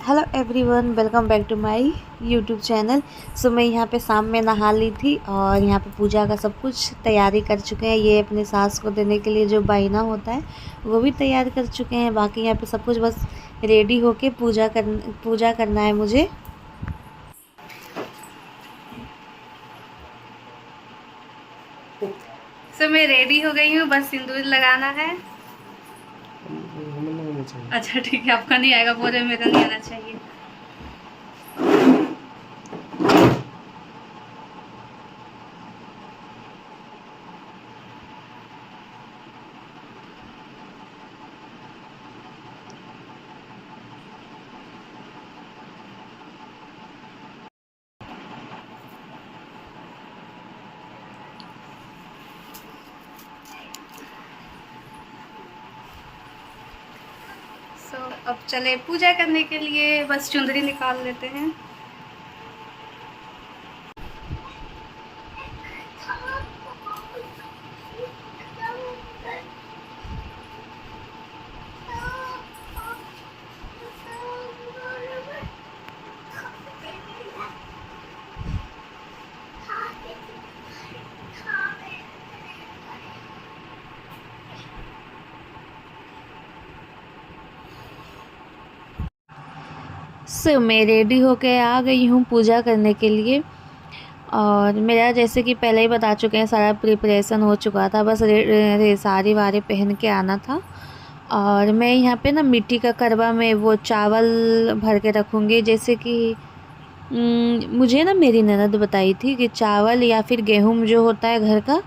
Hello everyone, welcome back to my YouTube channel. So मैं यहाँ पे शाम में नहा ली थी और यहाँ पे पूजा का सब कुछ तैयारी कर चुके हैं। ये अपने सास को देने के लिए जो बाइना होता है वो भी तैयार कर चुके हैं। बाकी यहाँ पे सब कुछ बस रेडी होके पूजा करना है मुझे। सो मैं रेडी हो गई हूँ, बस सिंदूर लगाना है। अच्छा ठीक है, आपका नहीं आएगा, बोले मेरा नहीं आना चाहिए। अब चले पूजा करने के लिए, बस चुंदरी निकाल लेते हैं। मैं रेडी होके आ गई हूँ पूजा करने के लिए। और मेरा जैसे कि पहले ही बता चुके हैं, सारा प्रिपरेशन हो चुका था, बस साड़ी वाड़ी पहन के आना था। और मैं यहाँ पे ना मिट्टी का करवा में वो चावल भर के रखूँगी। जैसे कि मुझे ना मेरी ननद बताई थी कि चावल या फिर गेहूँ जो होता है घर का,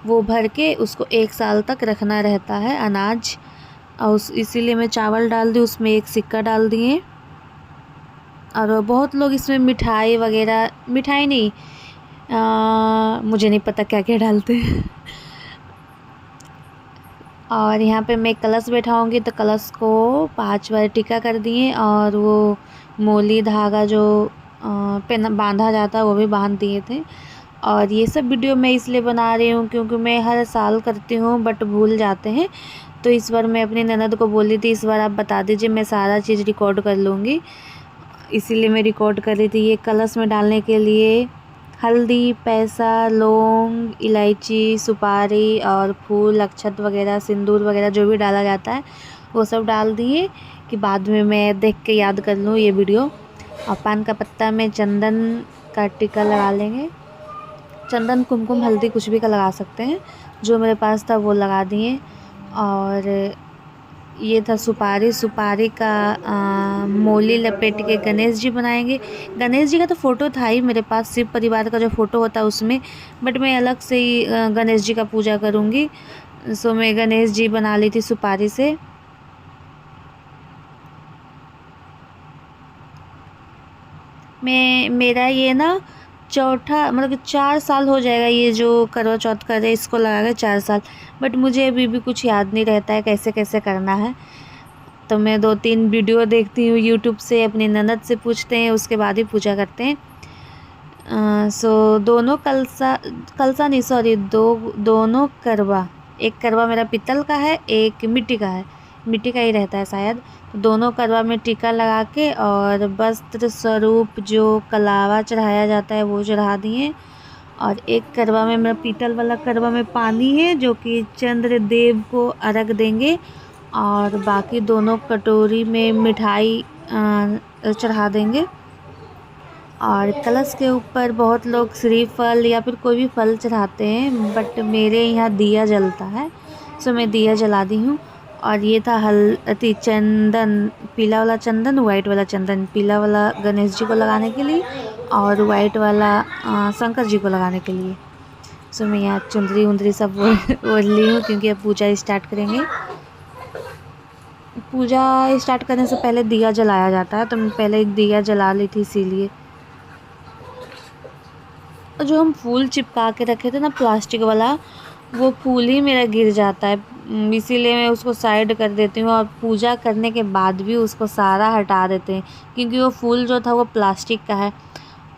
वो भर के उसको 1 साल तक रखना रहता है अनाज। और इसीलिए मैं चावल डाल दी, उसमें एक सिक्का डाल दिए। और बहुत लोग इसमें मिठाई वगैरह, मिठाई नहीं, मुझे नहीं पता क्या क्या डालते हैं। और यहाँ पे मैं कलश बैठाऊँगी तो कलश को 5 बार टीका कर दिए। और वो मोली धागा जो पे बांधा जाता है वो भी बांध दिए थे। और ये सब वीडियो मैं इसलिए बना रही हूँ क्योंकि मैं हर साल करती हूँ बट भूल जाते हैं। तो इस बार मैं अपनी ननद को बोली थी, इस बार आप बता दीजिए, मैं सारा चीज़ रिकॉर्ड कर लूँगी, इसीलिए मैं रिकॉर्ड कर रही थी। ये कलश में डालने के लिए हल्दी, पैसा, लौंग, इलायची, सुपारी और फूल, अक्षत वगैरह, सिंदूर वगैरह जो भी डाला जाता है वो सब डाल दिए कि बाद में मैं देख के याद कर लूँ ये वीडियो। और पान का पत्ता में चंदन का टीका लगा लेंगे। चंदन, कुमकुम, हल्दी कुछ भी का लगा सकते हैं, जो मेरे पास था वो लगा दिए। और ये था सुपारी का मोली लपेट के गणेश जी बनाएंगे। गणेश जी का तो फ़ोटो था ही मेरे पास, शिव परिवार का जो फ़ोटो होता है उसमें, बट मैं अलग से ही गणेश जी का पूजा करूँगी। सो मैं गणेश जी बना ली थी सुपारी से। मेरा ये ना चौथा, मतलब कि 4 साल हो जाएगा ये जो करवा चौथ कर रहे, इसको लगा के 4 साल। बट मुझे अभी भी कुछ याद नहीं रहता है कैसे कैसे करना है। तो मैं 2-3 वीडियो देखती हूँ यूट्यूब से, अपनी ननद से पूछते हैं, उसके बाद ही पूजा करते हैं। सो दोनों कलसा नहीं, सॉरी, दोनों करवा, एक करवा मेरा पीतल का है, एक मिट्टी का है, मिट्टी का ही रहता है शायद। तो दोनों करवा में टीका लगा के और वस्त्र स्वरूप जो कलावा चढ़ाया जाता है वो चढ़ा दिए। और एक करवा में, मेरा पीतल वाला करवा में पानी है जो कि चंद्र देव को अर्घ देंगे। और बाकी दोनों कटोरी में मिठाई चढ़ा देंगे। और कलश के ऊपर बहुत लोग श्रीफल या फिर कोई भी फल चढ़ाते हैं, बट मेरे यहाँ दिया जलता है, सो मैं दिया जला दी हूँ। और ये था चंदन, पीला वाला चंदन, वाइट वाला चंदन, पीला वाला गणेश जी को लगाने के लिए और वाइट वाला शंकर जी को लगाने के लिए। सो मैं यहाँ चुंदरी उंदरी सब ओढ़ ली हूँ क्योंकि अब पूजा स्टार्ट करेंगे। पूजा स्टार्ट करने से पहले दिया जलाया जाता है, तो मैं पहले एक दिया जला ली थी इसीलिए। जो हम फूल चिपका के रखे थे ना प्लास्टिक वाला, वो फूल ही मेरा गिर जाता है, इसीलिए मैं उसको साइड कर देती हूँ। और पूजा करने के बाद भी उसको सारा हटा देते हैं क्योंकि वो फूल जो था वो प्लास्टिक का है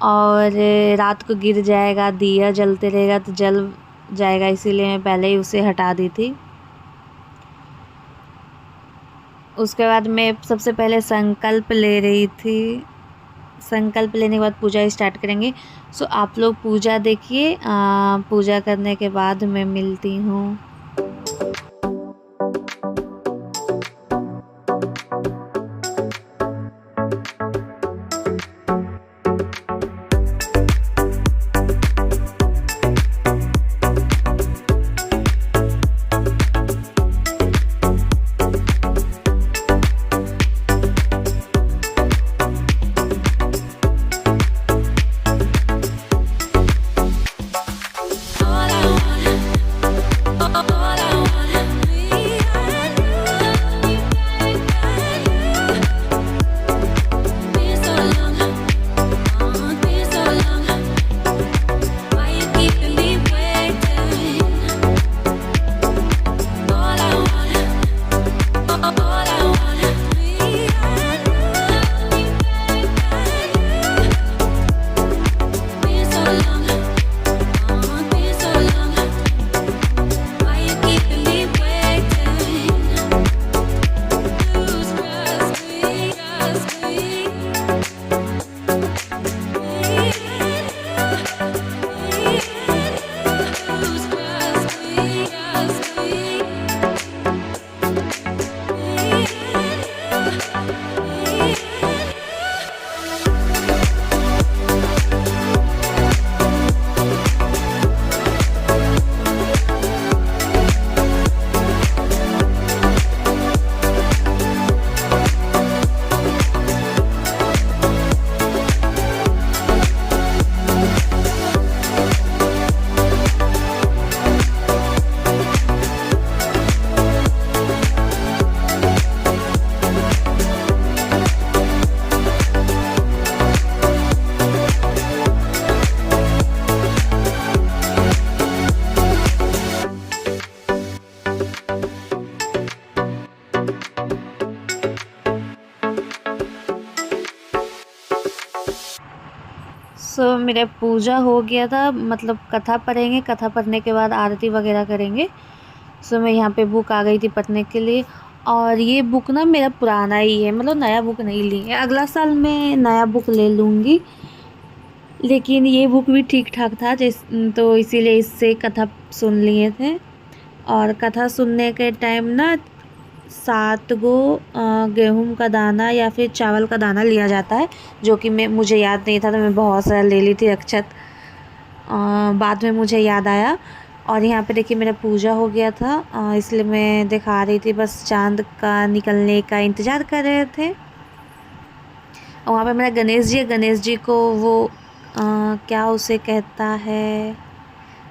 और रात को गिर जाएगा, दिया जलते रहेगा तो जल जाएगा, इसीलिए मैं पहले ही उसे हटा दी थी। उसके बाद मैं सबसे पहले संकल्प ले रही थी। संकल्प लेने के बाद पूजा स्टार्ट करेंगे। सो आप लोग पूजा देखिए, पूजा करने के बाद मैं मिलती हूँ। मेरा पूजा हो गया था, मतलब कथा पढ़ेंगे, कथा पढ़ने के बाद आरती वगैरह करेंगे। मैं यहाँ पे बुक आ गई थी पढ़ने के लिए। और ये बुक ना मेरा पुराना ही है, मतलब नया बुक नहीं ली है। अगला साल मैं नया बुक ले लूँगी, लेकिन ये बुक भी ठीक ठाक था तो इसीलिए इससे कथा सुन लिए थे। और कथा सुनने के टाइम ना 7 गो गेहूं का दाना या फिर चावल का दाना लिया जाता है, जो कि मुझे याद नहीं था, तो मैं बहुत सारा ले ली थी अक्षत। बाद में मुझे याद आया। और यहाँ पे देखिए मेरा पूजा हो गया था, इसलिए मैं दिखा रही थी, बस चांद का निकलने का इंतज़ार कर रहे थे। और वहाँ पे मेरा गणेश जी को वो क्या उसे कहता है,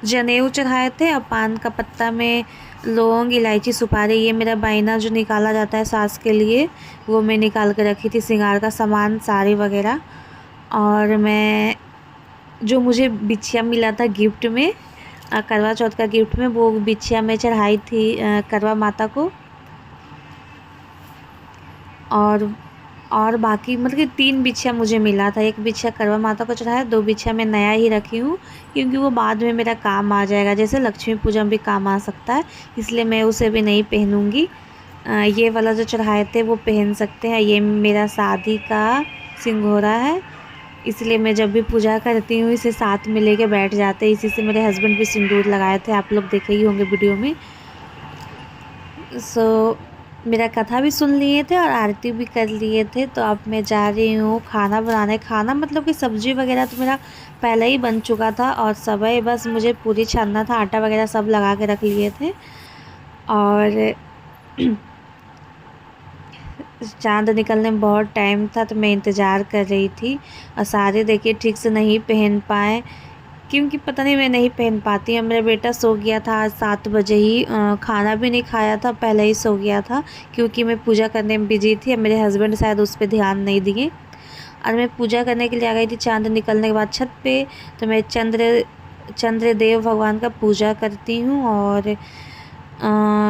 जनेऊ चढ़ाए थे। और पान का पत्ता में लौंग, इलायची, सुपारी, ये मेरा बायना जो निकाला जाता है सास के लिए, वो मैं निकाल के रखी थी। श्रृंगार का सामान, साड़ी वगैरह। और मैं जो मुझे बिछिया मिला था गिफ्ट में, करवा चौथ का गिफ्ट में, वो बिछिया मैं चढ़ाई थी करवा माता को। और बाकी मतलब कि 3 बिछिया मुझे मिला था। 1 बिछिया करवा माता को चढ़ाया, 2 बिछिया मैं नया ही रखी हूँ, क्योंकि वो बाद में मेरा काम आ जाएगा, जैसे लक्ष्मी पूजा में भी काम आ सकता है, इसलिए मैं उसे भी नहीं पहनूँगी। ये वाला जो चढ़ाए थे वो पहन सकते हैं। ये मेरा शादी का सिंघोरा है, इसलिए मैं जब भी पूजा करती हूँ इसे साथ में लेके बैठ जाते हैं। इसी से मेरे हस्बैंड भी सिंदूर लगाए थे, आप लोग देखे ही होंगे वीडियो में। मेरा कथा भी सुन लिए थे और आरती भी कर लिए थे। तो अब मैं जा रही हूँ खाना बनाने। खाना मतलब कि सब्ज़ी वगैरह तो मेरा पहले ही बन चुका था, और सुबह बस मुझे पूरी छानना था, आटा वगैरह सब लगा के रख लिए थे। और चांद निकलने में बहुत टाइम था, तो मैं इंतज़ार कर रही थी। और सारे देखिए ठीक से नहीं पहन पाए, क्योंकि पता नहीं मैं नहीं पहन पाती हूँ। मेरा बेटा सो गया था आज 7 बजे ही, खाना भी नहीं खाया था, पहले ही सो गया था, क्योंकि मैं पूजा करने में बिजी थी। मेरे हस्बैंड शायद उस पर ध्यान नहीं दिए। और मैं पूजा करने के लिए आ गई थी चांद निकलने के बाद छत पे। तो मैं चंद्रदेव भगवान का पूजा करती हूँ। और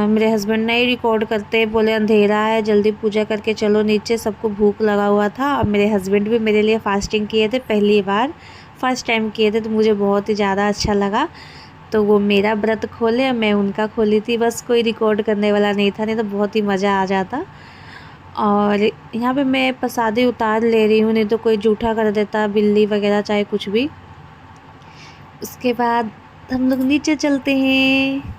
मेरे हस्बैंड नहीं रिकॉर्ड करते, बोले अंधेरा है, जल्दी पूजा करके चलो नीचे, सबको भूख लगा हुआ था। और मेरे हस्बैंड भी मेरे लिए फ़ास्टिंग किए थे, पहली बार फर्स्ट टाइम किए थे, तो मुझे बहुत ही ज़्यादा अच्छा लगा। तो वो मेरा व्रत खोले और मैं उनका खोली थी, बस कोई रिकॉर्ड करने वाला नहीं था, नहीं तो बहुत ही मज़ा आ जाता। और यहाँ पे मैं प्रसादी उतार ले रही हूँ, नहीं तो कोई जूठा कर देता, बिल्ली वगैरह चाहे कुछ भी। उसके बाद हम लोग नीचे चलते हैं।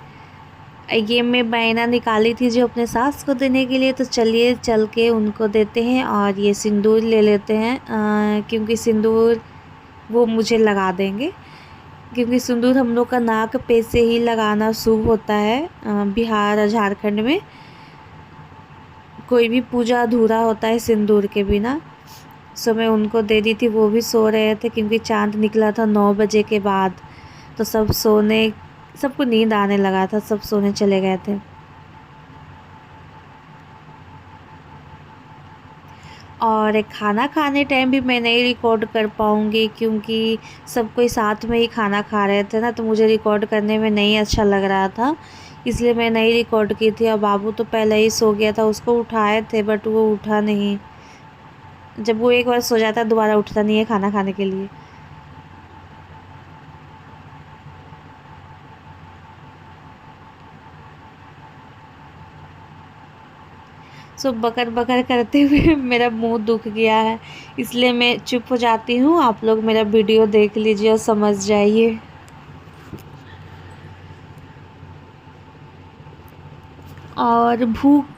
ये मैं बैना निकाली थी जो अपने सास को देने के लिए, तो चलिए चल के उनको देते हैं। और ये सिंदूर ले लेते हैं, क्योंकि सिंदूर वो मुझे लगा देंगे, क्योंकि सिंदूर हम लोग का नाक पे से ही लगाना शुभ होता है। बिहार और झारखंड में कोई भी पूजा अधूरा होता है सिंदूर के बिना। सो मैं उनको दे दी थी, वो भी सो रहे थे क्योंकि चांद निकला था 9 बजे के बाद, तो सबको नींद आने लगा था, सब सोने चले गए थे। और खाना खाने टाइम भी मैं नहीं रिकॉर्ड कर पाऊँगी, क्योंकि सब कोई साथ में ही खाना खा रहे थे ना, तो मुझे रिकॉर्ड करने में नहीं अच्छा लग रहा था, इसलिए मैं नहीं रिकॉर्ड की थी। और बाबू तो पहले ही सो गया था, उसको उठाए थे बट वो उठा नहीं। जब वो एक बार सो जाता है दोबारा उठता नहीं है खाना खाने के लिए। सो बकर बकर करते हुए मेरा मुंह दुख गया है, इसलिए मैं चुप हो जाती हूँ। आप लोग मेरा वीडियो देख लीजिए और समझ जाइए। और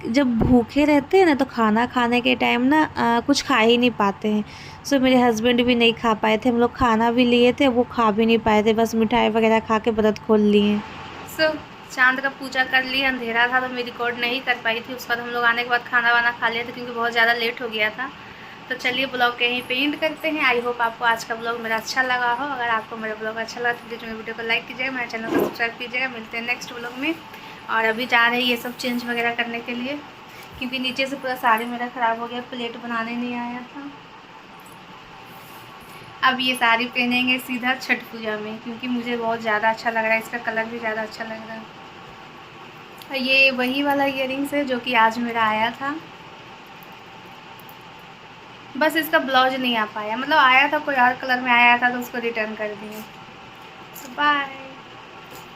जब भूखे रहते हैं ना, तो खाना खाने के टाइम ना कुछ खा ही नहीं पाते हैं। सो मेरे हस्बैंड भी नहीं खा पाए थे, हम लोग खाना भी लिए थे, वो खा भी नहीं पाए थे, बस मिठाई वगैरह खा के व्रत खोल लिए। सो चांद का पूजा कर लिया, अंधेरा था तो मैं रिकॉर्ड नहीं कर पाई थी। उसके बाद हम लोग आने के बाद खाना वाना खा लिया था, क्योंकि बहुत ज़्यादा लेट हो गया था। तो चलिए ब्लॉग के यहीं पे एंड करते हैं। आई होप आपको आज का ब्लॉग मेरा अच्छा लगा हो। अगर आपको मेरा ब्लॉग अच्छा लगा तो प्लीज़ मेरे वीडियो को लाइक कीजिएगा, मेरे चैनल को सब्सक्राइब कीजिएगा। मिलते हैं नेक्स्ट ब्लॉग में। और अभी जा रहे हैं ये सब चेंज वगैरह करने के लिए, क्योंकि नीचे से पूरा साड़ी मेरा ख़राब हो गया, प्लेट बनाने नहीं आया था। अब ये साड़ी पहनेंगे सीधा छठ पूजा में, क्योंकि मुझे बहुत ज़्यादा अच्छा लग रहा है, इसका कलर भी ज़्यादा अच्छा लग रहा है। ये वही वाला इयररिंग्स है जो कि आज मेरा आया था, बस इसका ब्लाउज नहीं आ पाया, मतलब आया था कोई और कलर में आया था तो उसको रिटर्न कर दिए। बाय।